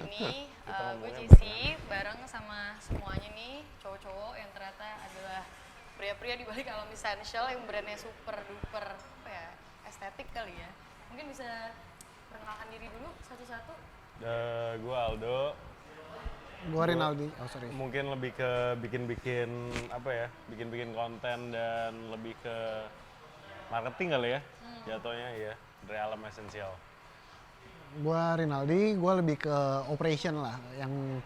ini gue ngomongnya Jessy bareng sama semuanya nih cowok-cowok yang ternyata adalah pria-pria di balik Alam Essential yang brandnya super duper apa ya, estetik kali ya. Mungkin bisa perkenalkan diri dulu satu-satu. Gue Aldo, Gua Rinaldi, oh sorry. mungkin lebih ke bikin-bikin apa ya, bikin-bikin konten dan lebih ke marketing kali ya, jatuhnya ya, dari Alam Essential. Gua Rinaldi, gua lebih ke operation lah, yang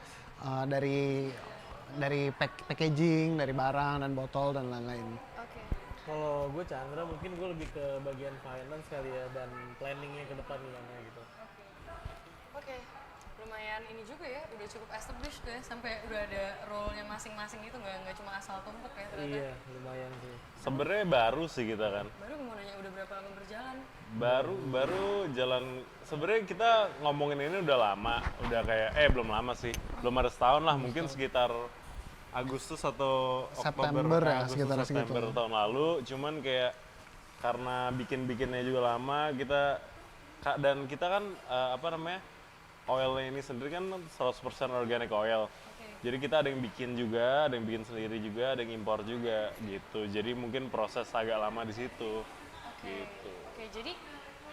dari packaging, dari barang dan botol dan lain-lain. Oke. Kalau gue Chandra, mungkin gue lebih ke bagian finance kali ya, dan planningnya ke depan gimana gitu. Oke. Lumayan ini juga ya, udah cukup established tuh ya, sampai udah ada role-nya masing-masing gitu, nggak cuma asal tumpuk ya ternyata. Iya, lumayan sih. Sebenarnya baru sih kita kan, Baru mau nanya udah berapa lama berjalan? baru jalan. Sebenarnya kita ngomongin ini udah lama, udah kayak belum lama sih, belum ada setahun lah, mungkin sekitar Agustus atau September Oktober, ya, Agustus sekitar September segitu. tahun lalu. Cuman kayak karena bikinnya juga lama, dan kita kan oilnya ini sendiri kan 100% organic oil. Jadi kita ada yang bikin juga, ada yang bikin sendiri juga, ada yang impor juga gitu. Jadi mungkin proses agak lama di situ. Gitu. Oke, jadi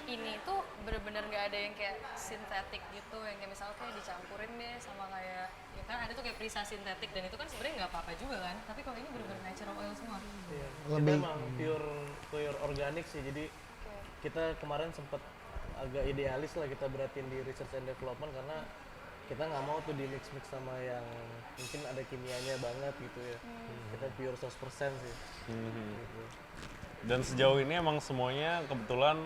ini tuh bener-bener nggak ada yang kayak sintetik gitu, yang kayak misalnya kayak dicampurin deh sama kayak, ya kan ada tuh kayak perisa sintetik dan itu kan sebenarnya nggak apa-apa juga kan, tapi kalau ini bener-bener natural oil semua. Iya. Kita Lebih- emang pure organik sih, jadi kita kemarin sempet agak idealis lah kita beratin di research and development karena kita nggak mau tuh di mix sama yang mungkin ada kimianya banget gitu ya. Kita pure 100% sih. Gitu. Dan sejauh ini emang semuanya kebetulan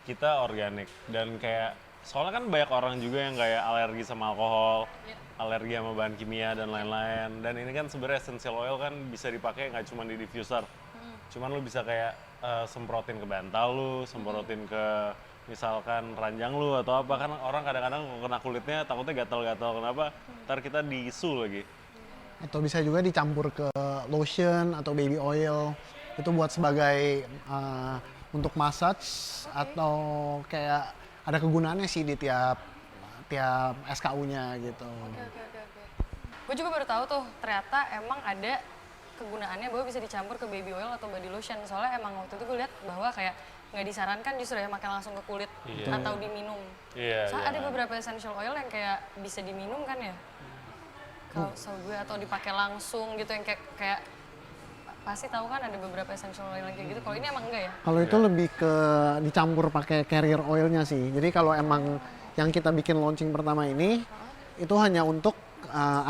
kita organik, dan kayak soalnya kan banyak orang juga yang kayak alergi sama alkohol, alergi sama bahan kimia dan lain-lain. Dan ini kan sebenarnya essential oil kan bisa dipakai nggak cuma di diffuser, cuman lu bisa kayak semprotin ke bantal lu, semprotin ke misalkan ranjang lu atau apa. Kan orang kadang-kadang kena kulitnya takutnya gatal-gatal, kenapa ntar kita diisu lagi. Atau bisa juga dicampur ke lotion atau baby oil, itu buat sebagai untuk massage atau kayak ada kegunaannya sih di tiap SKU-nya gitu. Oke. Gue juga baru tahu tuh ternyata emang ada kegunaannya bahwa bisa dicampur ke baby oil atau body lotion. Soalnya emang waktu itu gue lihat bahwa kayak nggak disarankan justru ya makan langsung ke kulit atau diminum. Iya. Soalnya ada beberapa essential oil yang kayak bisa diminum kan ya. Kalau gue atau dipakai langsung gitu yang kayak pasti tahu kan ada beberapa essential oil yang kayak gitu. Kalau ini emang enggak ya? Kalau itu lebih ke dicampur pakai carrier oilnya sih. Jadi kalau emang yang kita bikin launching pertama ini itu hanya untuk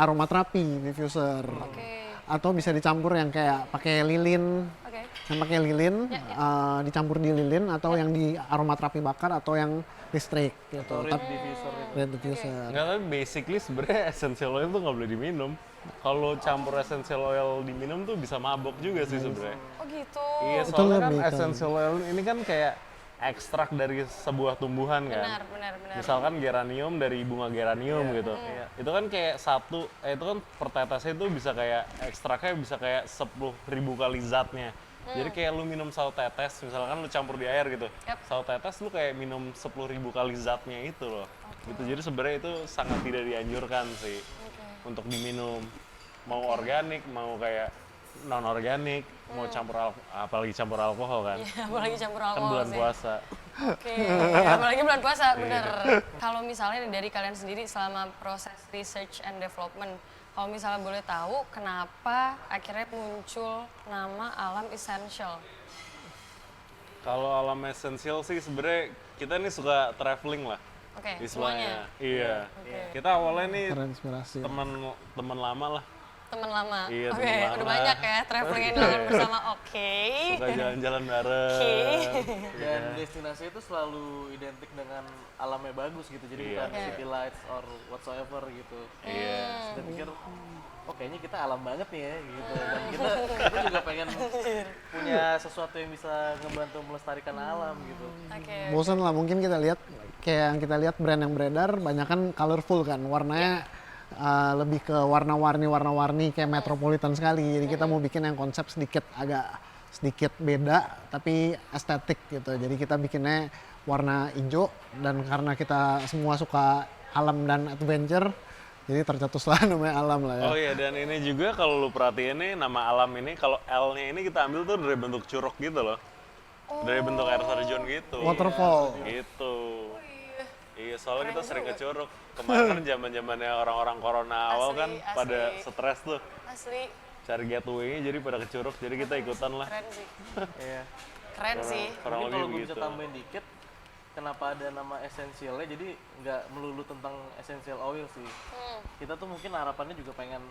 aromaterapi diffuser. Oke. Atau bisa dicampur yang kayak pakai lilin, Oke. yang pakai lilin, dicampur di lilin atau yang di aromaterapi bakar atau yang listrik gitu. Atau red diffuser itu. Red diffuser. Enggak, tapi basically sebenarnya essential oil tuh nggak boleh diminum. Kalau campur essential oil diminum tuh bisa mabok juga sih sebenarnya. Oh gitu. Iya, Itu soalnya kan lebih ke- essential oil ini kan kayak ekstrak dari sebuah tumbuhan kan. Benar. Misalkan geranium dari bunga geranium gitu. Itu kan kayak itu kan per tetesnya itu bisa kayak ekstraknya bisa kayak 10.000 kali zatnya. Jadi kayak lu minum 1 tetes, misalkan lu campur di air gitu. Yap. 1 tetes lu kayak minum 10.000 kali zatnya itu loh. Gitu. Jadi sebenarnya itu sangat tidak dianjurkan sih untuk diminum. Mau organik, mau kayak non organik, mau apalagi campur alkohol kan. Iya, apalagi campur Kan alkohol bulan sih. puasa. Oke, apalagi bulan puasa, bener. Kalau misalnya dari kalian sendiri selama proses research and development, kalau misalnya boleh tahu kenapa akhirnya muncul nama Alam Essential? Kalau Alam Essential sih sebenarnya kita nih suka traveling lah. Oke, Istilahnya. semuanya. Iya. Oke. Kita awalnya nih Terinspirasi. teman lama lah. Teman lama. Iya, Oke, teman lama. udah banyak ya traveling and jalan bersama. Oke. Suka jalan-jalan bareng. Oke. Dan destinasi itu selalu identik dengan alamnya bagus gitu, jadi Iya. bukan city lights or whatsoever gitu. Iya. Kita pikir, oh kayaknya kita alam banget nih ya gitu. Dan kita juga pengen punya sesuatu yang bisa ngebantu melestarikan alam gitu. Oke. Bosan lah, mungkin kita lihat kayak yang kita lihat brand yang beredar banyak kan colorful kan, warnanya lebih ke warna-warni kayak metropolitan sekali. Jadi kita mau bikin yang konsep agak sedikit beda tapi estetik gitu. Jadi kita bikinnya warna hijau, dan karena kita semua suka alam dan adventure, jadi tercetuslah namanya alam lah ya. Oh iya, dan ini juga kalau lu perhatiin nih nama alam ini, kalau L-nya ini kita ambil tuh dari bentuk curug gitu loh. Dari bentuk air terjun gitu. Waterfall. Gitu. Iya. Iya, soalnya kita Keren sering ke juga. Curug. Kemarin kan zaman-zamannya orang-orang corona awal Asli, kan pada asli. stres tuh. Asli Cari getaway jadi pada ke Curug, jadi kita ikutan lah. keren sih. Iya. Keren sih. Kurang Mungkin lebih kalau gue bisa begitu. tambahin dikit, kenapa ada nama essentialnya, jadi nggak melulu tentang essential oil sih. Kita tuh mungkin harapannya juga pengen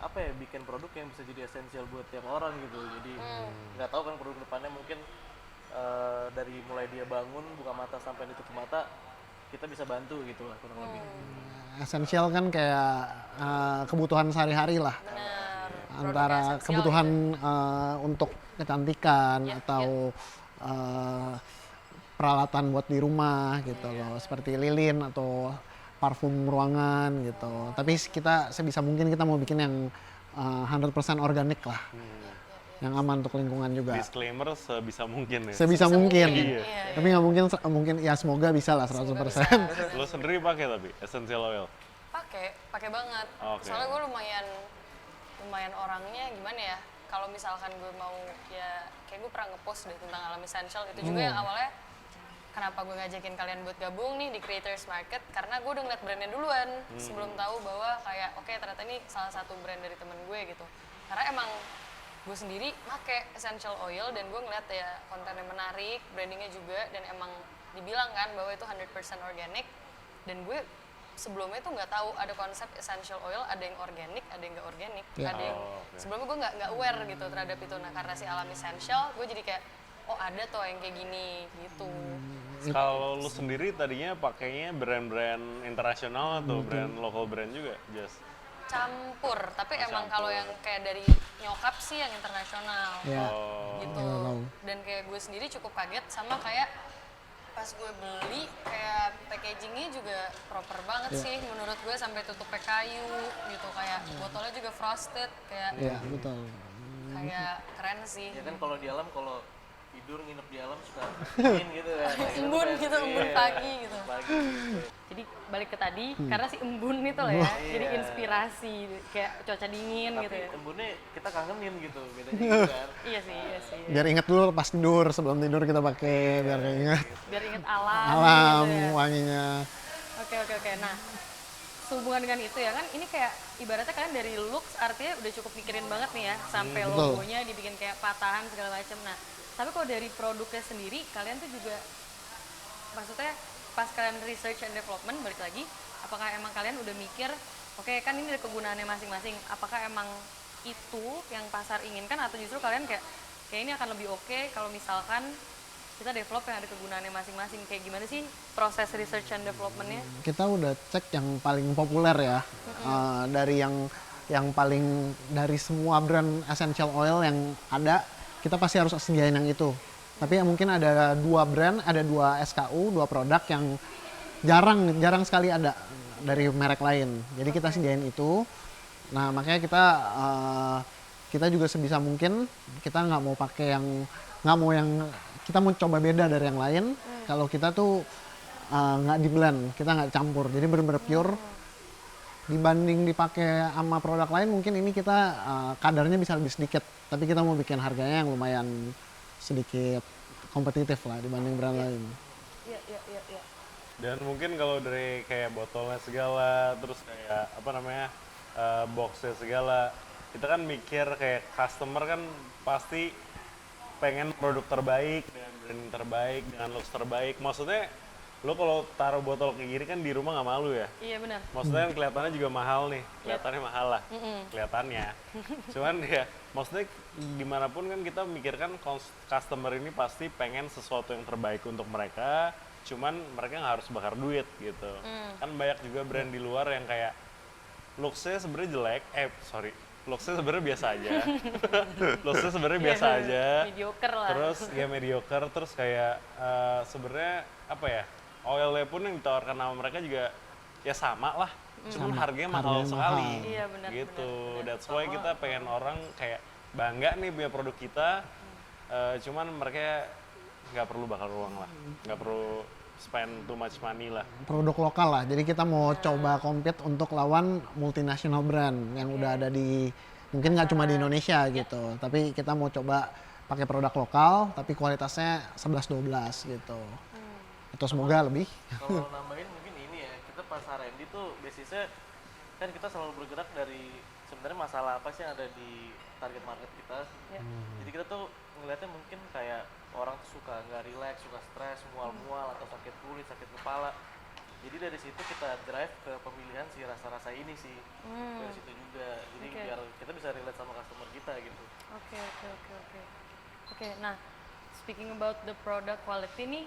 apa ya, bikin produk yang bisa jadi essential buat tiap orang gitu. Jadi nggak tahu kan produk depannya mungkin dari mulai dia bangun buka mata sampai dia tutup mata kita bisa bantu gitu lah kurang lebih. Esensial kan kayak kebutuhan sehari-hari lah. Benar. Antara Produknya esensial kebutuhan gitu. untuk kecantikan Iya, atau peralatan buat di rumah gitu loh, seperti lilin atau parfum ruangan gitu. Tapi kita sebisa mungkin kita mau bikin yang 100% organik lah, yang aman untuk lingkungan juga. Disclaimer sebisa mungkin ya. Sebisa mungkin, Iya. tapi nggak mungkin, mungkin ya semoga bisa lah 100%. Lo sendiri pakai tapi essential oil. pakai banget. Oke. Soalnya gue lumayan orangnya gimana ya, kalau misalkan gue mau ya kayak gue pernah ngepost deh tentang alam essential itu juga yang awalnya kenapa gue ngajakin kalian buat gabung nih di Creators Market, karena gue udah ngeliat brandnya duluan sebelum tahu bahwa kayak oke, ternyata ini salah satu brand dari temen gue gitu. Karena emang gue sendiri pakai essential oil dan gue ngeliat ya kontennya menarik, brandingnya juga, dan emang dibilang kan bahwa itu 100% organik, dan gue sebelumnya tuh nggak tahu ada konsep essential oil, ada yang organik, ada yang nggak organik, Ya. ada yang sebelumnya gue nggak aware gitu terhadap itu. Nah karena si alam essential, gue jadi kayak oh ada tuh yang kayak gini gitu. Kalau lu sendiri tadinya pakainya brand-brand internasional atau brand lokal brand juga, Jas? Campur, tapi emang kalau yang kayak dari nyokap sih yang internasional Ya. gitu. tahu. Dan kayak gue sendiri cukup kaget sama kayak pas gue beli kayak packagingnya juga proper banget sih menurut gue, sampai tutupnya kayu gitu, kayak botolnya juga frosted, kayak Iya, betul. kayak keren sih. Ya kan kalau di alam, kalau tidur nginep di alam suka dingin gitu kan. Embun gitu, embun Iya, pagi gitu. pagi gitu. Jadi balik ke tadi, karena si embun itu lah ya, jadi inspirasi kayak cuaca dingin gitu Tapi ya. embunnya kita kangenin gitu, bedanya gitu kan. Iya sih, iya sih. Biar ingat dulu pas tidur, sebelum tidur kita pakai biar ingat Biar inget alam, alam gitu ya. wanginya. Oke. Nah, sehubungan dengan itu ya kan, ini kayak ibaratnya kalian dari looks artinya udah cukup mikirin banget nih ya, sampai betul. logonya dibikin kayak patahan segala macam. Nah, tapi kalau dari produknya sendiri, kalian tuh juga, maksudnya pas kalian research and development, balik lagi, apakah emang kalian udah mikir, oke kan ini ada kegunaannya masing-masing, apakah emang itu yang pasar inginkan, atau justru kalian kayak ini akan lebih oke kalau misalkan kita develop yang ada kegunaannya masing-masing, kayak gimana sih proses research and developmentnya? Kita udah cek yang paling populer ya, dari yang paling, dari semua brand essential oil yang ada, kita pasti harus sediain yang itu. Tapi ya mungkin ada 2 brand, ada 2 SKU, 2 produk yang jarang sekali ada dari merek lain. Jadi kita sediain itu. Nah makanya kita juga sebisa mungkin kita nggak mau pakai yang kita mau coba beda dari yang lain. Kalau kita tuh nggak di blend, kita nggak campur. Jadi benar-benar pure. Dibanding dipakai sama produk lain, mungkin ini kita kadarnya bisa lebih sedikit. Tapi kita mau bikin harganya yang lumayan sedikit kompetitif lah dibanding brand lain. Iya. Dan mungkin kalau dari kayak botolnya segala, terus kayak apa namanya, boxnya segala, kita kan mikir kayak customer kan pasti pengen produk terbaik dengan brand terbaik dengan looks terbaik. Maksudnya lo kalau taruh botol kayak gini kan di rumah nggak malu ya? Iya benar. Maksudnya kan kelihatannya juga mahal nih, kelihatannya mahal lah, kelihatannya. Cuman ya, maksudnya dimanapun kan kita mikirkan customer ini pasti pengen sesuatu yang terbaik untuk mereka, cuman mereka nggak harus bakar duit gitu. Kan banyak juga brand di luar yang kayak looks-nya sebenarnya jelek, looks-nya sebenarnya biasa aja. Looks-nya sebenarnya biasa aja. Mediocre lah. Terus ya mediocre, terus kayak sebenarnya apa ya? Oilnya pun yang ditawarkan sama mereka juga ya sama lah. Cuman harganya mahal Harganya sekali. mahal. Iya, benar, Gitu. benar. That's why kita pengen orang kayak bangga nih punya produk kita. Cuman mereka nggak perlu bakar uang lah. Nggak perlu spend too much money lah. Produk lokal lah. Jadi kita mau coba compete untuk lawan multinational brand yang udah ada di mungkin nggak cuma di Indonesia gitu. Tapi kita mau coba pakai produk lokal tapi kualitasnya 11-12 gitu. Atau semoga lebih. Kalau nambahin mungkin ini ya, kita pas R&D tuh basisnya kan kita selalu bergerak dari sebenarnya masalah apa sih yang ada di target market kita. Jadi kita tuh ngeliatnya mungkin kayak orang tuh suka nggak relax, suka stres, mual-mual atau sakit kulit, sakit kepala. Jadi dari situ kita drive ke pemilihan si rasa-rasa ini sih. Dari situ juga. Jadi biar kita bisa relate sama customer kita gitu. Oke, nah speaking about the product quality nih,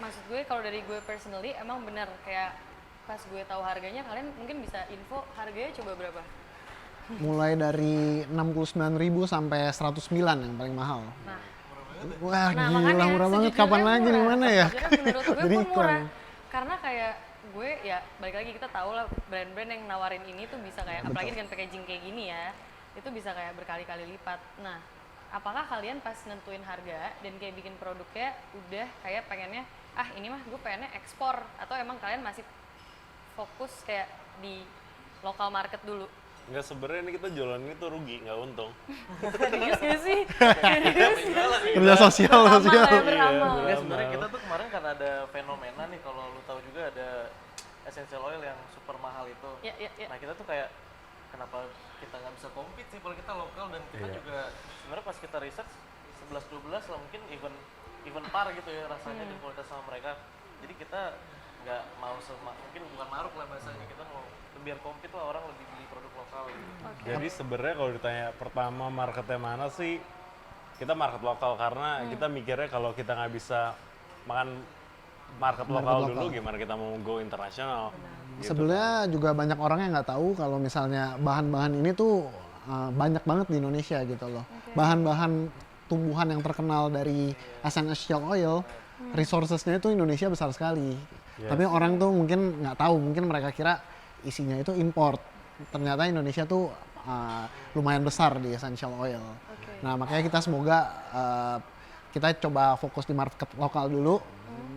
maksud gue kalau dari gue personally emang bener kayak pas gue tahu harganya, kalian mungkin bisa info harganya coba berapa? Mulai dari 69.000 sampai 109 yang paling mahal. Nah, Wah makanya gila murah banget, sejujurnya kapan lagi di murah. mana ya? Sejujurnya menurut gue Jadi pun iklan. murah. Karena kayak gue ya balik lagi kita tahu lah brand-brand yang nawarin ini tuh bisa kayak apalagi dengan packaging kayak gini ya, itu bisa kayak berkali-kali lipat. Nah, apakah kalian pas nentuin harga dan kayak bikin produknya udah kayak pengennya ini mah gue pengennya ekspor, atau emang kalian masih fokus kayak di lokal market dulu? Nggak, sebenarnya ini kita jualan ini tuh rugi, nggak untung. Serius gak sih? Serius? Kerja sosial. Beramal ya, Iya, beramal. Ya sebenarnya kita tuh kemarin karena ada fenomena nih, kalau lu tahu juga ada essential oil yang super mahal itu. Ya. Nah kita tuh kayak kenapa kita nggak bisa compete sih kalau kita lokal, dan kita juga sebenarnya pas kita research 11-12 lah mungkin even par gitu ya rasanya di kualitas sama mereka. Jadi kita nggak mau mungkin bukan maruk lah bahasanya, kita mau biar compete lah, orang lebih beli produk lokal gitu. Jadi sebenarnya kalau ditanya pertama marketnya mana sih, kita market lokal karena kita mikirnya kalau kita nggak bisa makan market lokal dulu, gimana kita mau go internasional. Gitu. Sebenarnya juga banyak orang yang nggak tahu kalau misalnya bahan-bahan ini tuh banyak banget di Indonesia gitu loh. Bahan-bahan tumbuhan yang terkenal dari essential oil, resourcesnya itu Indonesia besar sekali. Tapi orang tuh mungkin nggak tahu, mungkin mereka kira isinya itu import. Ternyata Indonesia tuh lumayan besar di essential oil. Nah makanya kita semoga kita coba fokus di market lokal dulu,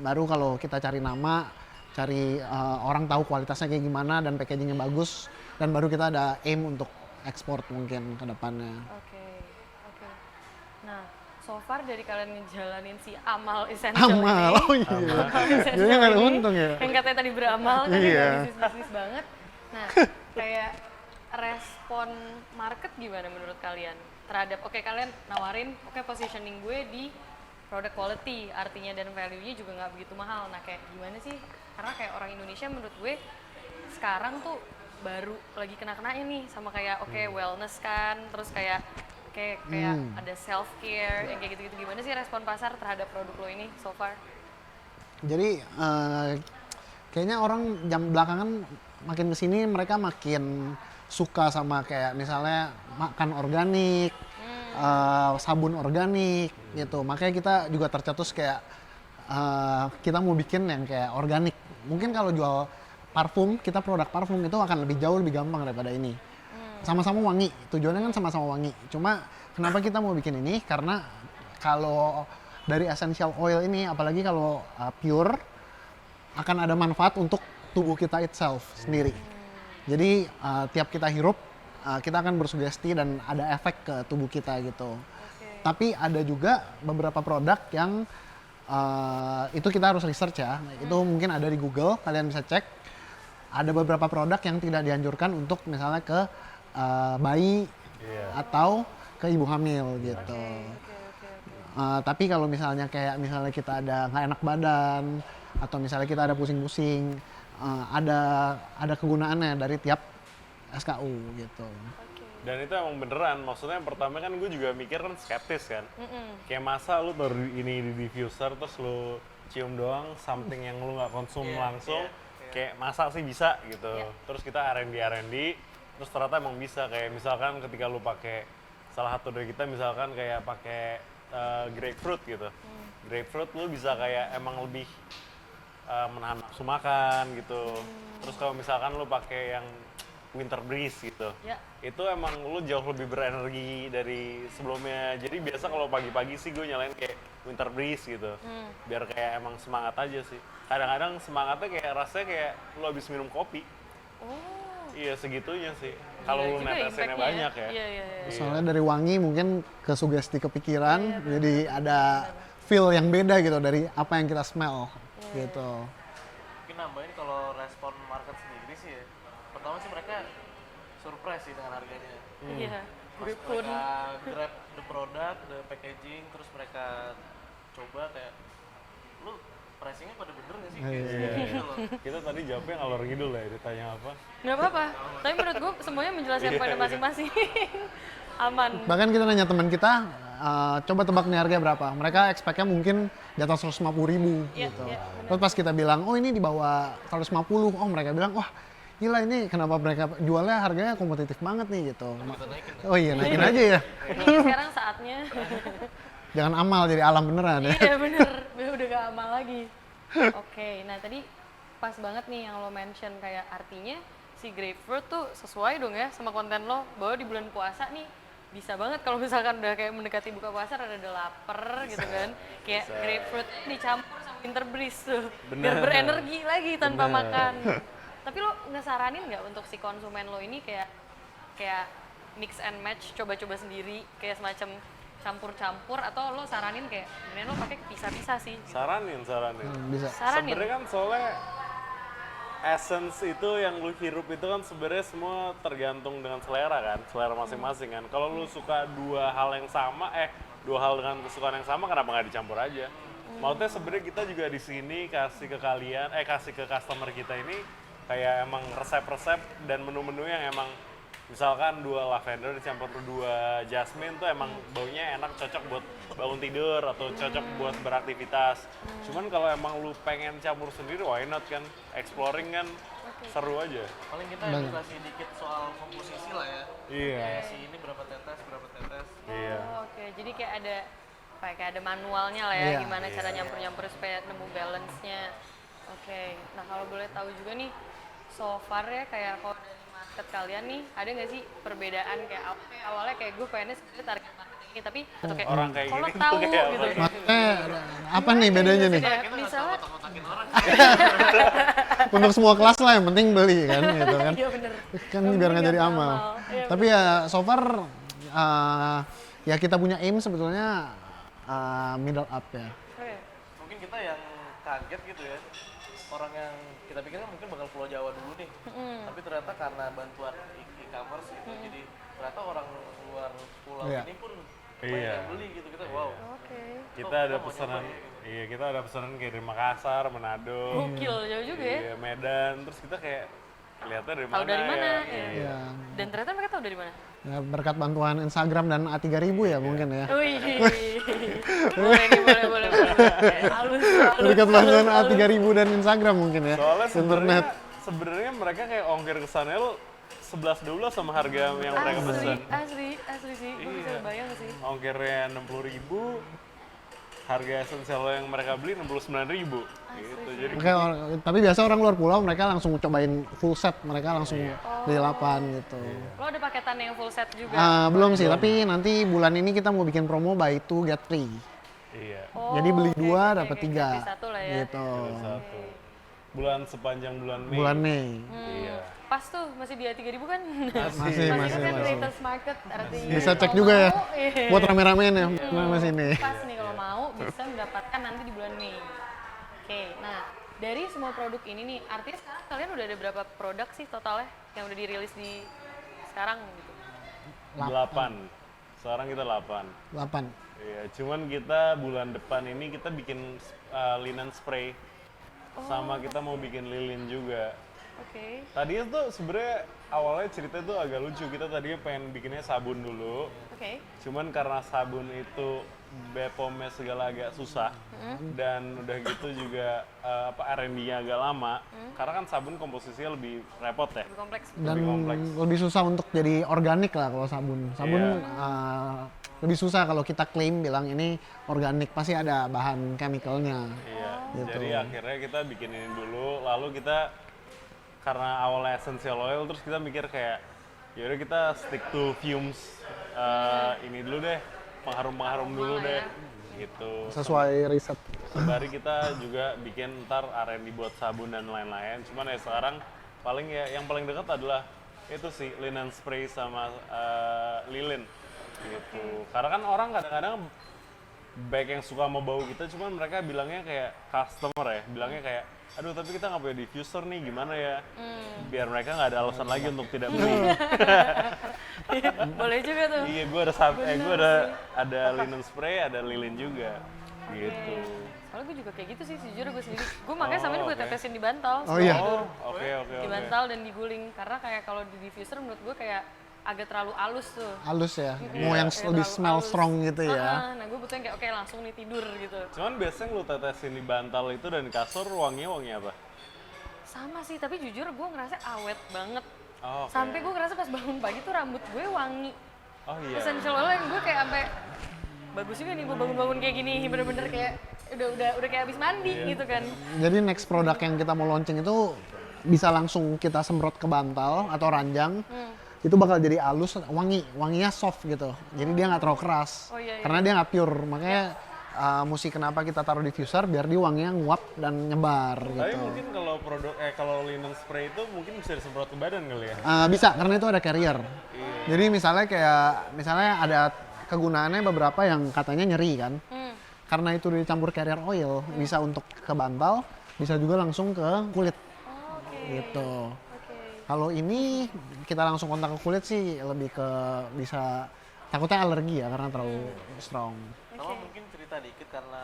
baru kalau kita cari nama, cari orang tahu kualitasnya kayak gimana dan packagingnya bagus, dan baru kita ada aim untuk ekspor mungkin ke depannya. Oke. Nah, so far dari kalian ngejalanin si amal essential Amal, ini, oh iya. amal essential Jadi nggak ada ini, untung ya. yang katanya tadi beramal kan, Iya. ya bisnis banget. Nah, kayak respon market gimana menurut kalian terhadap kalian nawarin positioning gue di product quality, artinya dan value-nya juga nggak begitu mahal. Nah, kayak gimana sih? Karena kayak orang Indonesia menurut gue sekarang tuh baru lagi kena-kenanya nih sama kayak wellness kan, terus kayak ada self care yang kayak gitu-gitu. Gimana sih respon pasar terhadap produk lo ini so far? Jadi kayaknya orang jam belakangan makin kesini mereka makin suka sama kayak misalnya makan organik, sabun organik gitu. Makanya kita juga tercetus kayak kita mau bikin yang kayak organik. Mungkin kalau jual parfum, kita produk parfum itu akan jauh lebih gampang daripada ini. Sama-sama wangi, tujuannya kan sama-sama wangi. Cuma kenapa kita mau bikin ini? Karena kalau dari essential oil ini, apalagi kalau pure, akan ada manfaat untuk tubuh kita itself sendiri. Jadi tiap kita hirup, kita akan bersugesti dan ada efek ke tubuh kita gitu. Tapi ada juga beberapa produk yang itu kita harus research ya. Itu mungkin ada di Google, kalian bisa cek. Ada beberapa produk yang tidak dianjurkan untuk misalnya ke bayi atau ke ibu hamil gitu. Tapi kalau misalnya kita ada nggak enak badan atau misalnya kita ada pusing-pusing, ada kegunaannya dari tiap SKU gitu. Dan itu emang beneran, maksudnya yang pertama kan gue juga mikir kan skeptis kan. Kayak masa lu taruh ini di diffuser terus lu cium doang something yang lu nggak konsum langsung. Kayak masa sih bisa gitu. Terus kita R&D, terus ternyata emang bisa. Kayak misalkan ketika lu pakai salah satu dari kita misalkan kayak pakai grapefruit gitu. Grapefruit lu bisa kayak emang lebih menahan nafsu makan gitu. Terus kalau misalkan lu pakai yang winter breeze gitu, itu emang lu jauh lebih berenergi dari sebelumnya. Jadi biasa kalau pagi-pagi sih gue nyalain kayak winter breeze gitu. Biar kayak emang semangat aja sih. Kadang-kadang semangatnya kayak rasanya kayak lu habis minum kopi. Iya segitunya sih. Kalau lu Gila juga netesinnya impact-nya banyak ya. Iya. Soalnya dari wangi mungkin ke sugesti kepikiran, jadi ada feel yang beda gitu dari apa yang kita smell gitu. Mungkin nambahin kalau respon market sendiri sih ya. Pertama sih mereka surprise sih dengan harganya. Iya. Pas Gue pun. mereka grab the product, the packaging, terus mereka coba kayak lu pricingnya pada bener gak sih? Kayak gitu loh. Kita tadi jawabnya ngalor ngidul ya, ditanya apa. Nggak apa-apa. Tapi menurut gue semuanya menjelaskan pada masing-masing. Aman. Bahkan kita nanya teman kita, coba tebak nih harganya berapa. Mereka expect-nya mungkin di atas 150.000 Iya, gitu. iya, Terus pas kita bilang, oh ini di bawah 150, oh mereka bilang, wah gila ini kenapa mereka jualnya harganya kompetitif banget nih gitu. Oh iya naikin aja ya. Ini sekarang saatnya. Jangan amal jadi alam beneran ya. Iya bener. Udah gak amal lagi. Oke, nah tadi pas banget nih yang lo mention kayak artinya si grapefruit tuh sesuai dong ya sama konten lo bahwa di bulan puasa nih bisa banget kalau misalkan udah kayak mendekati buka puasa rada lapar gitu kan kayak grapefruit dicampur sama winter breeze tuh biar berenergi lagi tanpa makan. Tapi lo ngesaranin nggak untuk si konsumen lo ini kayak mix and match coba-coba sendiri kayak semacam campur-campur atau lo saranin kayak mending lo pakai pisah-pisah sih gitu. Saranin. Bisa. Saranin. Sebenarnya kan soalnya essence itu yang lu hirup itu kan sebenarnya semua tergantung dengan selera kan, selera masing-masing kan. Kalau lu suka dua hal dengan kesukaan yang sama, kenapa nggak dicampur aja? Maksudnya sebenarnya kita juga di sini kasih ke customer kita ini kayak emang resep-resep dan menu-menu yang emang misalkan 2 lavender dicampur 2 jasmine tuh emang baunya enak, cocok buat bangun tidur atau cocok buat beraktivitas. Cuman kalau emang lu pengen campur sendiri, why not kan? Exploring kan seru aja. Paling kita edukasi dikit soal komposisi lah ya. Iya. Kayak si ini berapa tetes. Iya. Oh, oke. Jadi kayak ada manualnya lah ya, Iya. gimana cara nyampur-nyampur supaya nemu balance-nya. Oke. Nah, kalau boleh tahu juga nih, so far ya kayak kalau dari market kalian nih, ada nggak sih perbedaan kayak awalnya kayak gue pengennya sebenarnya target market ini, tapi atau kayak Orang kayak kalau gini tahu tuh kayak gitu. apa? Maksudnya apa nih bedanya nih? Ya, misalnya, Untuk semua kelas lah yang penting beli kan gitu kan. iya bener. Kan biar nggak jadi amal. Iya, Tapi ya so far ya kita punya aim sebetulnya middle up ya. Oke. Mungkin kita yang kaget gitu ya. Orang yang kita pikir kan mungkin bakal Pulau Jawa dulu nih. Tapi ternyata karena bantuan e-commerce gitu. Jadi ternyata orang luar pulau Iya. ini pun Iya. banyak yang beli gitu. Kita wow. Oke. Kita ada pesanan, iya kita ada pesanan kayak dari Makassar, Manado, Gokil, jauh juga ya. iya, Medan, terus kita kayak lihatnya dari mana Tahu dari mana? ya? Iya. Ya, Dan ternyata mereka tahu dari mana? ya berkat bantuan Instagram dan A3000 ya mungkin ya. Wih, boleh nih, boleh. Halus. Berkat bantuan A3000 dan Instagram mungkin ya. Soalnya Internet. sebenarnya mereka kayak ongkir ke sana lo 11-12 sama harga yang mereka pesan. Asli sih, gue bisa bayang sih. Ongkirnya 60.000, harga esensial yang mereka beli 69.000 gitu. Jadi Oke, tapi biasa orang luar pulau mereka langsung cobain full set, mereka langsung beli 8 gitu. Lo ada paketan yang full set juga? Belum sih, tapi nanti bulan ini kita mau bikin promo buy 2 get 3. iya. Oh, Jadi beli oke, 2 oke, dapat oke, 3. gratis satu lah ya. Gitu. Satu. Bulan sepanjang bulan Mei. Bulan Mei. Iya. Pas tuh, masih di A3000 kan? Masih. kan latest market artinya. Bisa cek kalau juga ya. mau, iya. Buat rame-ramein ya, mas ini. Pas nih kalau mau bisa mendapatkan nanti di bulan Mei. Oke, nah dari semua produk ini nih, artinya sekarang kalian udah ada berapa produk sih totalnya yang udah dirilis di sekarang gitu? 8. Sekarang kita 8. 8. Iya, cuman kita bulan depan ini kita bikin linen spray. Sama kita mau bikin lilin juga. Oke. Tadinya tuh sebenarnya awalnya cerita tuh agak lucu. Kita tadinya pengen bikinnya sabun dulu. Oke. Cuman karena sabun itu BPOM-nya segala agak susah dan udah gitu juga R&D-nya agak lama. Karena kan sabun komposisinya lebih repot ya. Lebih kompleks. Dan Lebih kompleks. lebih susah untuk jadi organik lah kalau sabun. Sabun lebih susah kalau kita klaim bilang ini organik, pasti ada bahan chemicalnya. Iya. Gitu. Jadi akhirnya kita bikin ini dulu, lalu kita karena awalnya essential oil terus kita mikir kayak yaudah kita stick to fumes ini dulu deh, pengharum dulu deh. Gitu. Sesuai riset. Sembari kita juga bikin ntar R&D buat sabun dan lain-lain. Cuman ya sekarang paling ya yang paling dekat adalah itu sih linen spray sama lilin gitu. Karena kan orang kadang-kadang baik yang suka sama bau kita, cuman mereka bilangnya kayak customer ya, bilangnya kayak aduh tapi kita nggak punya diffuser nih, gimana ya? Biar mereka nggak ada alasan lagi untuk tidak beli. Boleh juga tuh. Iya, gue ada linen spray, ada lilin juga gitu. Soalnya gue juga kayak gitu sih, jujur gue sendiri. Gue makanya sama ini gue oke. tetesin di bantal. Oh iya. Oh, oke. Di bantal dan diguling. Karena kayak kalau di diffuser menurut gue kayak agak terlalu halus tuh. Halus ya. Mau yang Kayak lebih terlalu smell halus. strong gitu ya. Nah gue butuh yang kayak oke langsung nih tidur gitu. Cuman biasanya lu tetesin di bantal itu dan di kasur wangi apa? Sama sih, tapi jujur gue ngerasa awet banget. Oh, oke. Sampai gue ngerasa pas bangun pagi tuh rambut gue wangi. Oh iya. Essential oil yang gue kayak sampai bagus juga nih gue bangun-bangun kayak gini, bener-bener kayak udah kayak abis mandi gitu kan. Jadi next produk yang kita mau launching itu bisa langsung kita semprot ke bantal atau ranjang. Itu bakal jadi halus, wanginya soft gitu. Jadi dia nggak terlalu keras. Oh, iya. Karena dia nggak pure. Makanya mesti kenapa kita taruh diffuser biar dia wanginya nguap dan nyebar Tapi gitu. mungkin kalau kalau linen spray itu mungkin bisa disemprot ke badan kali ya? Bisa karena itu ada carrier. Jadi misalnya ada kegunaannya beberapa yang katanya nyeri kan. Karena itu dicampur carrier oil, bisa untuk ke bantal, bisa juga langsung ke kulit. Oh, oke. Gitu. Oke. Kalau ini kita langsung kontak ke kulit sih lebih ke bisa takutnya alergi ya karena terlalu strong. Sama mungkin cerita dikit karena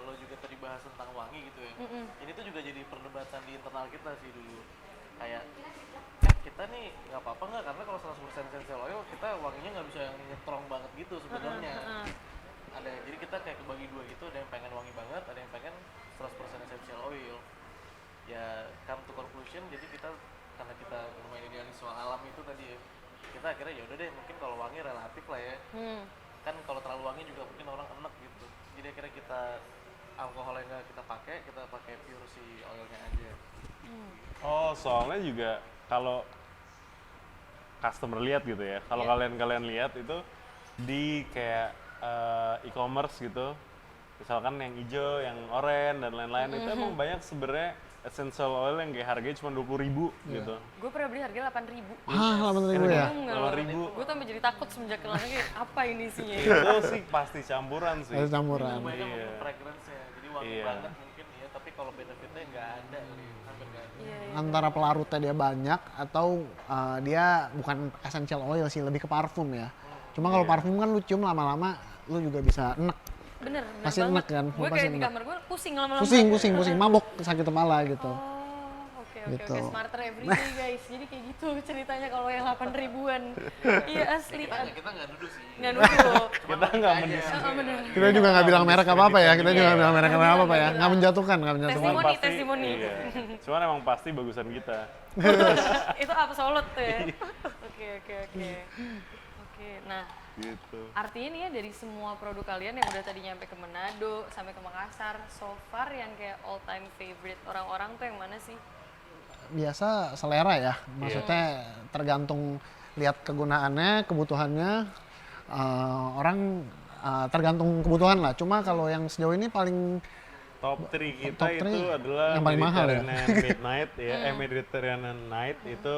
lo juga tadi bahas tentang wangi gitu ya. Ini tuh juga jadi perdebatan di internal kita sih dulu. Kayak kita nih nggak apa-apa nggak, karena kalau 100% essential oil kita wanginya nggak bisa yang strong banget gitu sebenarnya. Jadi kita kayak kebagi dua gitu, ada yang pengen wangi banget, ada yang pengen 100% essential oil. Ya come to conclusion, jadi kita karena kita lumayan idealis soal alam itu tadi ya, kita akhirnya ya udah deh, mungkin kalau wangi relatif lah ya. Kan kalau terlalu wangi juga mungkin orang enek gitu. Jadi akhirnya kita alkohol yang nggak kita pakai pure si oilnya aja. Oh, soalnya juga kalau customer lihat gitu ya, kalau kalian lihat itu di kayak e-commerce gitu, misalkan yang hijau, yang oranye dan lain-lain itu emang banyak sebenarnya essential oil yang kayak harganya cuma 20.000 gitu. Gue pernah beli harganya 8.000. 8.000 ya? 8.000. Gue tuh sampai jadi takut semenjak kenal lagi apa ini isinya. Itu sih pasti campuran sih. Ada campuran. Kebanyakan Iya. mungkin fragrance-nya, jadi wangi Iya. banget mungkin ya, tapi kalau benefitnya nggak ada, hampir nggak ada. Iya. Antara pelarutnya dia banyak atau dia bukan essential oil sih, lebih ke parfum ya. Cuma kalau parfum kan lu cium lama-lama lu juga bisa enek. Bener Pasti banget. enek kan? Gue Pasti kayak di enek. kamar gue pusing lama-lama. Pusing, mabok, sakit kepala gitu. Oh, oke. Gitu. Smarter everyday guys. Jadi kayak gitu ceritanya kalau yang 8.000-an. Iya asli. Kita nggak nuduh sih. Nggak nuduh. Kita nggak mendis. Bener. Kita juga nggak bilang merek apa-apa ya, kita juga nggak bilang merek apa-apa ya. Nggak menjatuhkan. Testimoni, testimoni. Iya. Cuman emang pasti bagusan kita. Itu absolut tuh ya. Oke. Nah, Gitu. artinya nih ya dari semua produk kalian yang udah tadi nyampe ke Manado sampai ke Makassar, so far yang kayak all time favorite orang-orang tuh yang mana sih? Biasa selera ya, maksudnya tergantung lihat kegunaannya, kebutuhannya, orang tergantung kebutuhan lah. Cuma kalau yang sejauh ini paling Top 3 kita Top itu 3 adalah yang paling mahal ya? Mediterranean Midnight ya, Mediterranean Night itu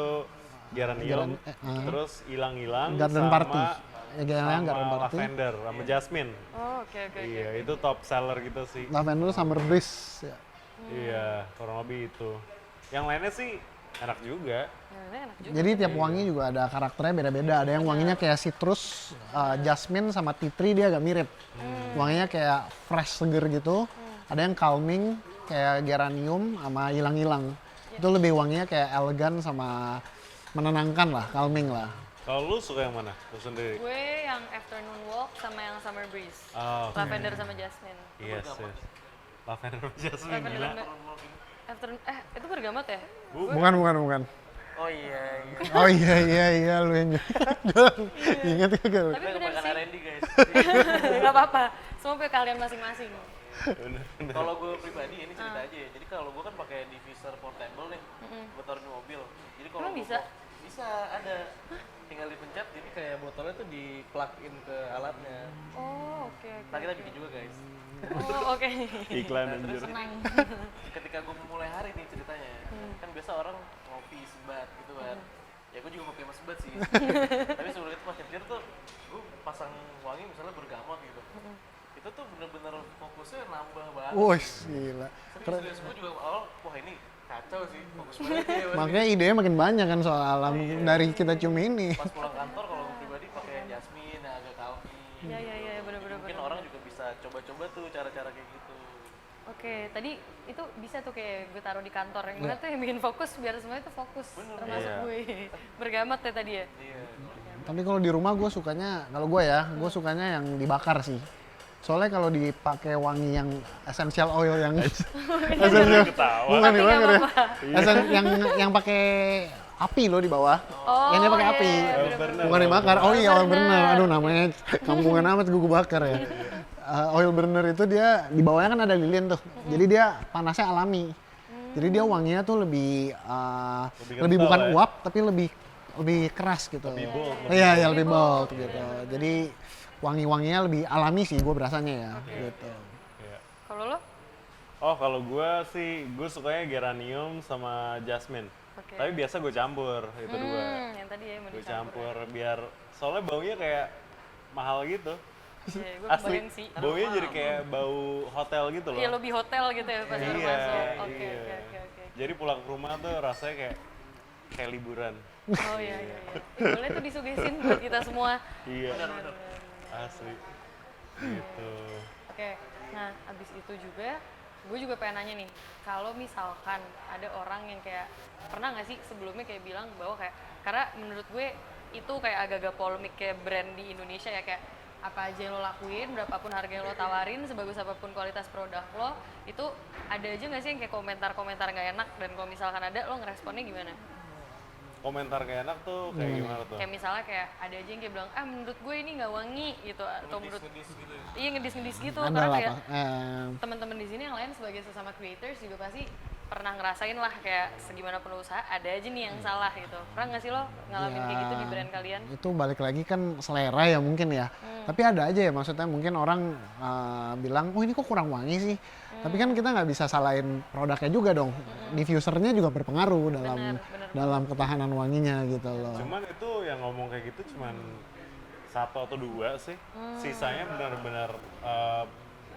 geranium, terus ilang-ilang Garden sama Party. Garden Party. lavender sama jasmine. Oh, oke. Iya, itu top seller gitu sih. Lavender Summer Breeze. Ya. Iya, kurang lebih itu. Yang lainnya sih enak juga. Nah, enak juga. Jadi tiap wangi juga ada karakternya beda-beda. Ada yang wanginya kayak citrus, jasmine sama tea tree dia agak mirip. Wanginya kayak fresh seger gitu. Ada yang calming kayak geranium sama ilang-ilang. Itu lebih wanginya kayak elegan sama menenangkan lah, calming lah. Kalau lu suka yang mana? Lu sendiri? Gue yang afternoon walk sama yang summer breeze. Oh, Lavender sama jasmine. yes. Lavender sama jasmine Lavender gila. sama afternoon itu bergamat ya? Bukan. Oh iya. Oh iya lu yang jualan. Ingat kagak lu? Tapi Kita bener kebanyakan sih. R&D guys. Gak apa-apa. Semua punya kalian masing-masing. Kalau gue pribadi ini cerita aja ya. Jadi kalau gue kan pakai diffuser portable nih, gue taruh di mobil. Jadi kalau Emang gua bisa? bisa ada. Tinggal dipencet, jadi kayak botolnya tuh di plug in ke alatnya. Oh, oke. Nah kita bikin juga guys. Oke. Iklan anjir. Senang. Ketika gue memulai hari nih ceritanya, kan biasa orang ngopi sebat gitu kan. Ya gue juga ngopi sama sebat sih. Tapi sebelum itu pas nyetir tuh gue pasang wangi misalnya bergamot gitu. Itu tuh bener-bener fokusnya nambah banget. Wih, gila. Serius, gue juga awal, wah ini kacau sih, fokus banget ya. Makanya idenya makin banyak kan soal alam dari kita cium ini. Pas pulang kantor kalau gue pribadi pakai jasmine yang agak calming. Iya, bener-bener. Mungkin orang juga bisa coba-coba tuh cara-cara kayak gitu. Oke, tadi itu bisa tuh kayak gue taruh di kantor. Yang mana tuh yang bikin fokus, biar semua itu fokus. Termasuk Iya. gue. Bergamat ya tadi ya? Iya. Tapi kalau di rumah gue sukanya, kalau gue ya, gue sukanya yang dibakar sih. Soalnya kalau dipakai wangi yang essential oil yang essential, Ketawa. bukan Tapi dibakar nggak ya. apa-apa. Yang pakai api loh di bawah. Oh, Yang dia pakai api. bener. Bukan dibakar. Oh iya, oil burner. burner. Aduh namanya kampungan amat gue bakar ya. Oil burner itu dia di bawahnya kan ada lilin tuh. Jadi dia panasnya alami. Jadi dia wanginya tuh lebih Lebih kental bukan ya? uap tapi lebih keras gitu. Lebih bold, Iya, ya lebih bold gitu. Jadi wangi-wanginya lebih alami sih gue berasanya ya gitu. Iya. Kalau lo? Oh kalau gue sih, gue sukanya geranium sama jasmine. Oke. Tapi biasa gue campur, itu dua. Yang tadi ya mau Gue dicampur. campur biar, soalnya baunya kayak mahal gitu. Iya, gue Asli, kebayang sih. baunya jadi kayak bau hotel gitu loh. Iya, lobby hotel gitu ya pas baru Iya, masuk. Oke, iya. oke. Jadi pulang ke rumah tuh rasanya kayak liburan. Oh iya. Boleh tuh disugesin buat kita semua. Iya, asli. Gitu. Oke, nah abis itu juga, gue juga pengen nanya nih, kalau misalkan ada orang yang kayak, pernah nggak sih sebelumnya kayak bilang bahwa kayak, karena menurut gue itu kayak agak-agak polemik kayak brand di Indonesia ya, kayak apa aja yang lo lakuin, berapapun harga yang lo tawarin, sebagus apapun kualitas produk lo, itu ada aja nggak sih yang kayak komentar-komentar nggak enak, dan kalau misalkan ada, lo ngeresponnya gimana? Komentar kayak enak tuh kayak gimana tuh? Kayak misalnya kayak ada aja yang kayak bilang, menurut gue ini nggak wangi gitu, atau menurut iya ngedis-ngedis gitu, Ada karena lah kayak Pak. teman-teman di sini yang lain sebagai sesama creators juga pasti pernah ngerasain lah kayak segimana pun usaha ada aja nih yang salah gitu. Pernah nggak sih lo ngalamin kayak gitu di brand kalian? Itu balik lagi kan selera ya mungkin ya. Tapi ada aja ya maksudnya mungkin orang bilang, oh ini kok kurang wangi sih. Tapi kan kita nggak bisa salahin produknya juga dong. Diffusernya juga berpengaruh dalam ketahanan wanginya gitu loh. Cuman itu yang ngomong kayak gitu cuman satu atau dua sih. Sisanya benar-benar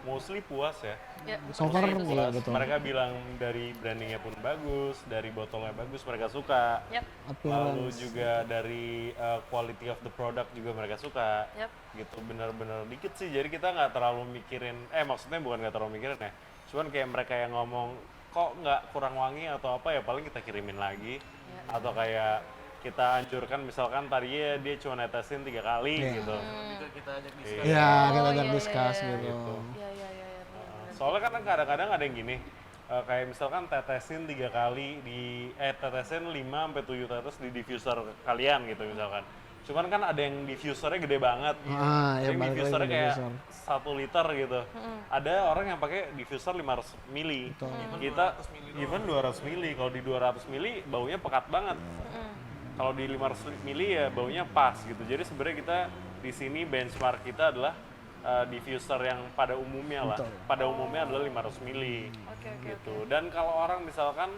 mostly puas ya. Ya, So far itu sih. iya betul. Mereka bilang dari brandingnya pun bagus, dari botolnya bagus, mereka suka. Yap, Lalu juga dari quality of the product juga mereka suka. yap. Gitu bener-bener dikit sih, jadi kita nggak terlalu mikirin, maksudnya bukan nggak terlalu mikirin ya, cuman kayak mereka yang ngomong kok nggak kurang wangi atau apa ya paling kita kirimin lagi, atau kayak kita anjurkan misalkan tadinya dia cuma netesin 3 kali gitu. Juga kita ajak diskusi. Iya, kita Oh, ajak iya, discuss iya, gitu. Iya, benar. Soalnya kan kadang-kadang ada yang gini, kayak misalkan tetesin 3 kali tetesin 5 sampai 7 tetes di diffuser kali,an gitu misalkan. Cuman kan ada yang diffusernya gede banget. Ya Yang balik lagi diffusernya ke kayak diffuser. 1 liter gitu. Ada orang yang pakai diffuser 500 mili. Kita even 200 mili. Kalau di 200 mili baunya pekat banget. Kalau di 500 mili ya baunya pas gitu. Jadi sebenarnya kita di sini benchmark kita adalah diffuser yang pada umumnya lah. Pada umumnya adalah 500 mili. Oke. Gitu. Dan kalau orang misalkan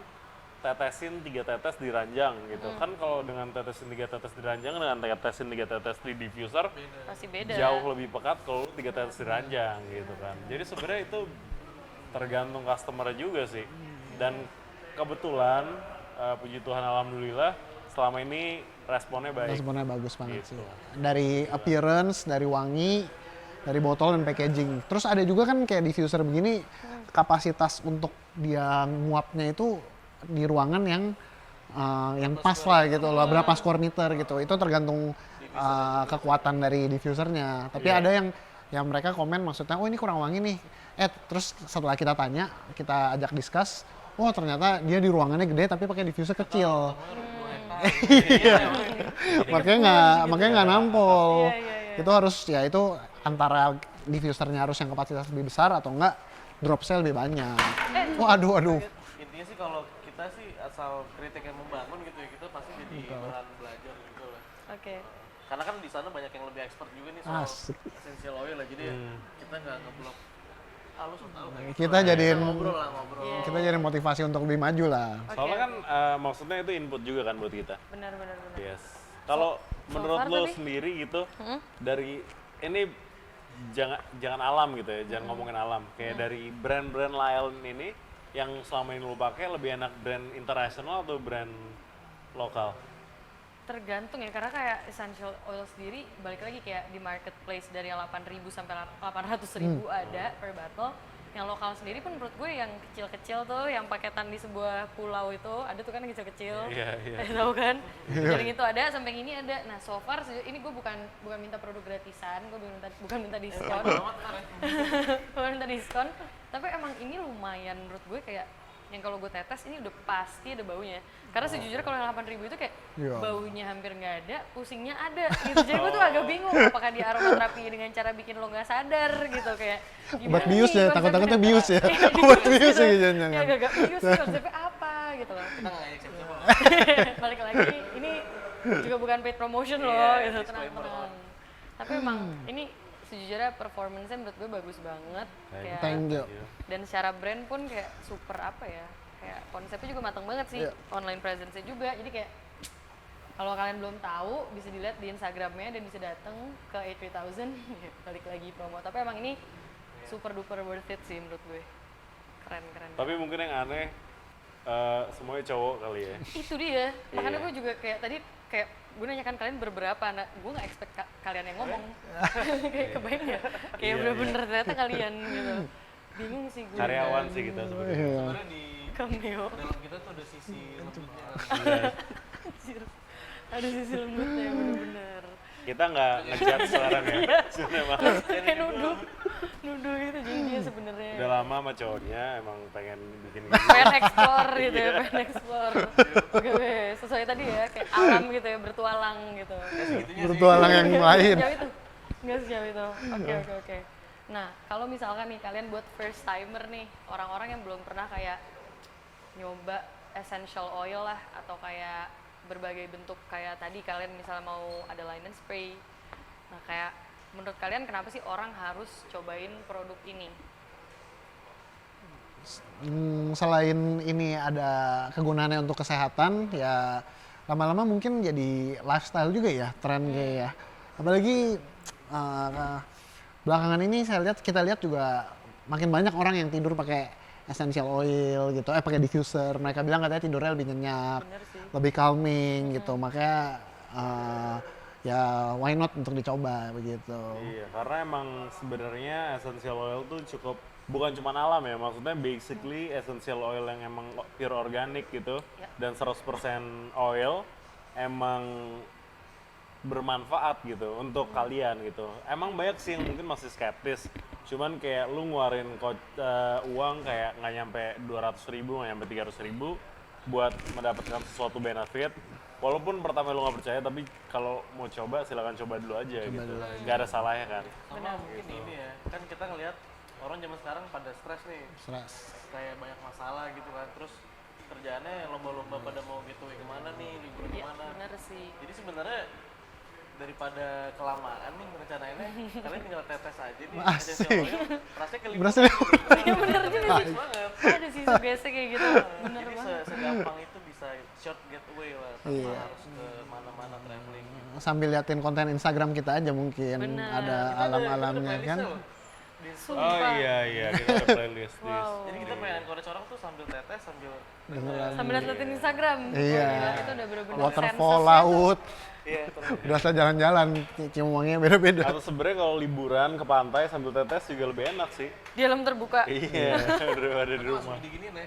tetesin 3 tetes di ranjang gitu. Kan kalau dengan tetesin 3 tetes di ranjang dengan tetesin 3 tetes di diffuser Pasti beda. jauh lebih pekat kalau 3 tetes di ranjang gitu kan. Jadi sebenarnya itu tergantung customer juga sih. Dan kebetulan puji Tuhan alhamdulillah selama ini responnya baik. Responnya bagus banget Gitu. sih. Dari appearance, dari wangi, dari botol dan packaging. Terus ada juga kan kayak diffuser begini kapasitas untuk dia nguapnya itu di ruangan yang pas lah gitu loh, berapa square meter gitu. Itu tergantung kekuatan dari diffusernya. Tapi ada yang mereka komen maksudnya, oh ini kurang wangi nih. Terus setelah kita tanya, kita ajak discuss, oh ternyata dia di ruangannya gede tapi pakai diffuser kecil. Iya. makanya nggak nampol. Itu harus ya itu antara diffusernya harus yang kapasitas lebih besar atau enggak drop cell lebih banyak. Aduh. Intinya sih kalau kita sih asal kritik yang membangun gitu ya, kita pasti jadi bahan belajar gitu lah. Oke. Karena kan di sana banyak yang lebih expert juga nih soal Asik. essential oil lah, jadi kita nggak ngeblok. Lu Kita jadiin Ngobrol lah, ngobrol. kita jadi motivasi untuk lebih maju lah. Soalnya kan maksudnya itu input juga kan buat kita. Benar. Yes. Kalau menurut far lo tapi- sendiri gitu, dari ini jangan alam gitu ya, jangan ngomongin alam. Kayak dari brand-brand lain ini yang selama ini lo pakai lebih enak brand internasional atau brand lokal? Tergantung ya, karena kayak essential oil sendiri balik lagi kayak di marketplace dari 8.000 sampai 800.000 ada per bottle. Yang lokal sendiri pun menurut gue yang kecil-kecil tuh, yang paketan di sebuah pulau itu ada tuh kan yang kecil-kecil. Iya. Tahu kan? Dari itu ada sampai yang ini ada. Nah, so far ini gue bukan minta produk gratisan, gue bukan minta diskon. Bukan minta diskon, tapi emang ini lumayan menurut gue kayak yang kalau gue tetes ini udah pasti ada baunya. Karena sejujurnya kalau yang 8.000 itu kayak Iya. baunya hampir nggak ada, pusingnya ada gitu. Jadi gue tuh agak bingung apakah dia aromaterapi dengan cara bikin lo nggak sadar gitu kayak Obat gimana bius nih ya, konsepnya? takut-takutnya bius ya. Iya, Obat bius bius gitu. ya jangan-jangan. Ya agak bius sih, konsepnya apa gitu loh. Kita nggak ngecek siapa. Balik lagi ini juga bukan paid promotion loh Iya, gitu, disclaimer tenang. Tapi emang ini sejujurnya performance-nya menurut gue bagus banget kayak Thank you. dan secara brand pun kayak super apa ya, kayak konsepnya juga matang banget sih, Iya. online presence-nya juga, jadi kayak kalau kalian belum tahu bisa dilihat di Instagramnya dan bisa datang ke A3000 balik lagi promo, tapi emang ini super duper worth it sih menurut gue, keren. Tapi mungkin yang aneh semuanya cowok kali ya. Itu dia, makanya Iya. gue juga kayak tadi kayak gue nanyakan kalian berberapa, nah gue nggak expect kalian yang ngomong, kayak kebayang ya, kayak Iya, bener-bener ternyata kalian gitu, bingung sih gue. Karyawan sih kita sebenarnya. Iya. Sebenarnya di Cameo. dalam kita tuh ada sisi lembutnya. Anjir. Ada sisi lembutnya bener-bener. Kita nggak ngejat sekarang ya. Sebenarnya emang Kayak nuduh gitu, jadi dia sebenarnya udah lama sama cowoknya emang pengen bikin gitu. pengen explore gitu ya, pengen explore. Oke, sesuai tadi ya, kayak alam gitu ya, bertualang gitu. Bertualang yang lain. Sejauh itu? Nggak sejauh itu? Oke. Nah, kalau misalkan nih kalian buat first timer nih, orang-orang yang belum pernah kayak nyoba essential oil lah, atau kayak berbagai bentuk kayak tadi kalian misalnya mau ada linen spray. Nah, kayak menurut kalian kenapa sih orang harus cobain produk ini? Selain ini ada kegunaannya untuk kesehatan, ya lama-lama mungkin jadi lifestyle juga ya, tren kayak ya. Apalagi belakangan ini kita lihat juga makin banyak orang yang tidur pakai essential oil gitu, pakai diffuser. Mereka bilang katanya tidurnya lebih nyenyak, Bener sih. lebih calming gitu. Makanya ya why not untuk dicoba begitu. Iya, karena emang sebenarnya essential oil tuh cukup bukan cuma alam ya, maksudnya basically essential oil yang emang pure organic gitu Ya. dan 100% oil emang bermanfaat gitu untuk kalian gitu. Emang banyak sih yang mungkin masih skeptis, cuman kayak lu ngeluarin uang kayak nggak nyampe 200.000, nggak nyampe 300.000 buat mendapatkan sesuatu benefit. Walaupun pertama lu nggak percaya, tapi kalau mau coba silakan coba dulu aja gitu. Nggak ada salahnya kan. Sama mungkin ini ya, kan kita ngelihat orang zaman sekarang pada stres nih, Stres. kayak banyak masalah gitu kan, terus kerjaannya lomba-lomba pada mau gitu kemana nih, libur Iya, kemana. bener sih. Jadi sebenarnya daripada kelamaan nih rencanainnya, kalian tinggal tetes aja nih Asik. essential oil, rasanya ke Berasa Iya bener juga sih. banget. Ada sih sugesti kayak gitu, bener Jadi banget. segampang itu bisa short getaway lah, tanpa Iya. harus ke mana-mana traveling. sambil liatin konten Instagram kita aja mungkin Bener. ada Kita alam-alamnya ada kan. playlistnya loh. Di Instagram. Oh Sumpah. iya, kita ada playlist list. Wow. Jadi kita pengen encourage orang tuh sambil tetes, sambil Sambil liatin Instagram. Iya. Oh, gila, itu udah bener-bener Waterfall, sensesnya tuh. laut, iya terus. berasa jalan-jalan, cium wanginya beda-beda. Atau sebenarnya kalau liburan ke pantai sambil tetes juga lebih enak sih. Di alam terbuka, Iya, daripada di rumah. Langsung diginiin ya.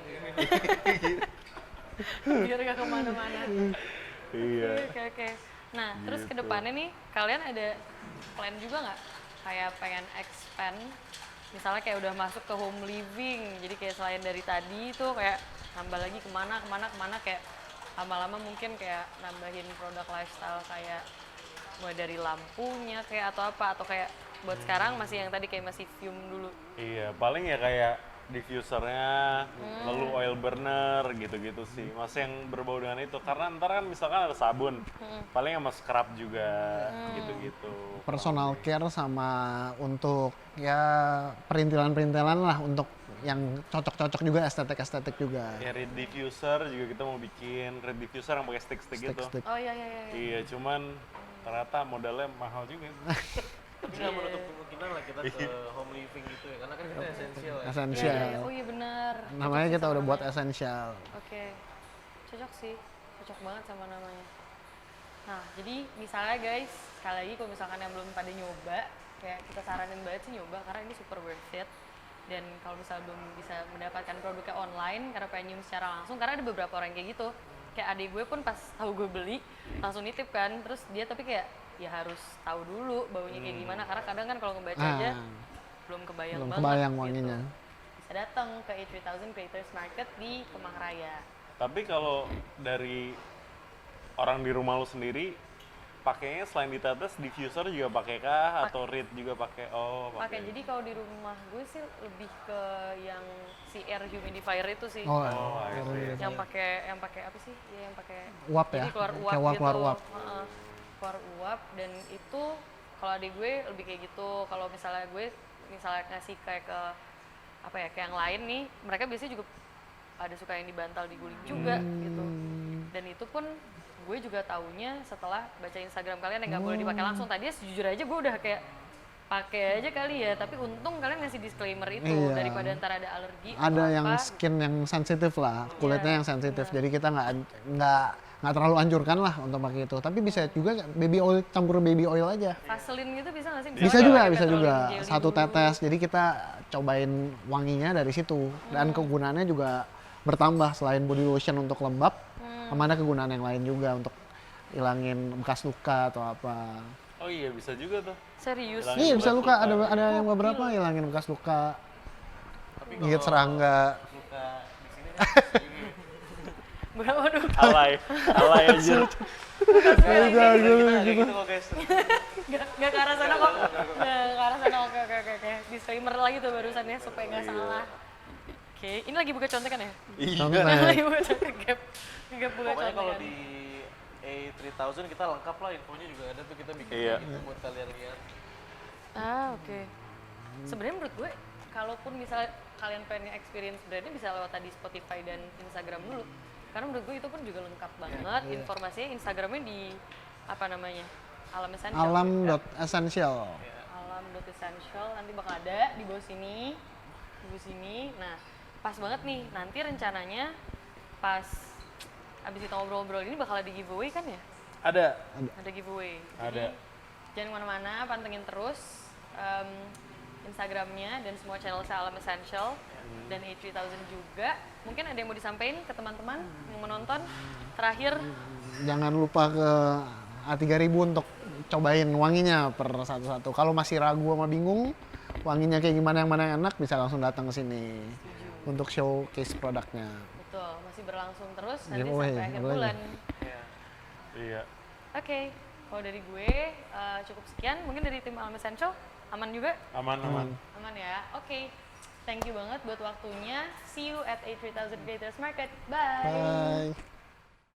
biar gak kemana-mana. Iya. Oke. Nah, terus ke depannya nih, kalian ada plan juga nggak? Kayak pengen expand, misalnya kayak udah masuk ke home living, jadi kayak selain dari tadi tuh kayak nambah lagi kemana, kayak lama-lama mungkin kayak nambahin produk lifestyle kayak mulai dari lampunya kayak atau apa, atau kayak buat sekarang masih yang tadi kayak masih fume dulu. Iya, paling ya kayak diffusernya, lalu oil burner gitu-gitu sih. Masih yang berbau dengan itu. Karena ntar kan misalkan ada sabun, paling sama scrub juga gitu-gitu. Personal care sama untuk ya perintilan-perintilan lah untuk yang cocok-cocok juga, estetik-estetik juga. Ya reed diffuser juga kita mau bikin reed diffuser yang pakai stick-stick gitu. Stick-stick. Oh iya iya iya. Iya, cuman ternyata modalnya mahal juga. Tapi nggak menutup kemungkinan lah kita ke home living gitu ya, karena kan kita esensial ya. Iya, Essential. iya. Oh iya benar. Namanya Cocok sih kita sama udah buat namanya. essential. Oke, cocok sih, cocok banget sama namanya. Nah, jadi misalnya guys, sekali lagi kalau misalkan yang belum pada nyoba, kayak kita saranin banget sih nyoba karena ini super worth it. Dan kalau misalnya belum bisa mendapatkan produknya online karena pengen nyium secara langsung, karena ada beberapa orang kayak gitu. Kayak adik gue pun pas tahu gue beli langsung nitip kan, terus dia tapi kayak ya harus tahu dulu baunya kayak gimana karena kadang kan kalau ngebaca aja belum kebayang Belum banget. kebayang gitu. wanginya. Bisa datang ke A3000 Creators Market di Kemang Raya. Tapi kalau dari orang di rumah lu sendiri, pakainya selain ditetes, diffuser juga pakai kah? Atau reed juga pakai? Oh, Pakai. pakai. Jadi kalau di rumah gue sih lebih ke yang si air humidifier itu sih. Oh, Oh, I see. Yang pakai apa sih? Ya yang pakai Uap ya? jadi keluar uap Kayak uap, gitu. keluar uap. Heeh. Keluar uap dan itu kalau adik gue lebih kayak gitu. Kalau misalnya gue ngasih kayak ke apa ya, kayak yang lain nih, mereka biasanya juga ada suka yang dibantal diguling juga gitu. Dan itu pun gue juga taunya setelah baca Instagram kalian yang nggak boleh dipakai langsung. Tadinya sejujur aja gue udah kayak pakai aja kali ya, tapi untung kalian ngasih disclaimer itu Iya. daripada ntar ada alergi Ada atau yang apa. skin yang sensitif lah, kulitnya Iya, yang sensitif. Jadi kita nggak terlalu anjurkan lah untuk pakai itu. Tapi bisa juga baby oil, campur baby oil aja. Vaseline gitu bisa nggak sih? Bisa Misalnya juga, pakai bisa petroleum juga. jelly Satu dulu. tetes. Jadi kita cobain wanginya dari situ. Dan kegunaannya juga bertambah selain body lotion untuk lembab, sama ada kegunaan yang lain juga untuk ilangin bekas luka atau apa. Oh iya, bisa juga tuh. Serius? Hilangin Iya bisa bekas luka, luka. ada yang beberapa ilangin bekas luka, Tapi gigit serangga. luka di sini kan Waduh. Alay, alay aja. kayak gitu kok guys. Nggak ke arah sana kok. Nggak ke arah sana. Oke, oke, oke, oke. Disclaimer lagi tuh barusannya supaya nggak salah. Oke, ini lagi buka contekan ya? Iya. Contek. Lagi buka contek gap. Gap buka Pokoknya kalau contekan. di A3000 kita lengkap lah, infonya juga ada tuh, kita bikin Iya. kayak gitu buat kalian lihat. Ah, oke. Sebenarnya menurut gue, kalaupun misalnya kalian pengen experience brandnya bisa lewat tadi Spotify dan Instagram dulu. Karena menurut gue itu pun juga lengkap banget. Informasinya Instagramnya di apa namanya? Alam Essential. Alam.essential. Alam.essential nanti bakal ada di bawah sini. Di bawah sini. Nah, pas banget nih. Nanti rencananya pas abis kita ngobrol-ngobrol ini bakal ada giveaway kan ya? Ada. Ada giveaway. Ada. Jadi, jangan kemana-mana, pantengin terus Instagramnya dan semua channel saya Alam Essential dan A3000 juga. Mungkin ada yang mau disampaikan ke teman-teman yang menonton terakhir. Jangan lupa ke A3000 untuk cobain wanginya per satu-satu. Kalau masih ragu sama bingung, wanginya kayak gimana, yang mana yang enak, bisa langsung datang ke sini untuk showcase produknya. Betul, masih berlangsung terus nanti Giveaway, sampai akhir giveaway. bulan. Iya. Oke, kalau dari gue cukup sekian. Mungkin dari tim Alam Essential aman juga? Aman, aman. Aman ya. Oke. Thank you banget buat waktunya. See you at A3000 Creators Market. Bye. Bye.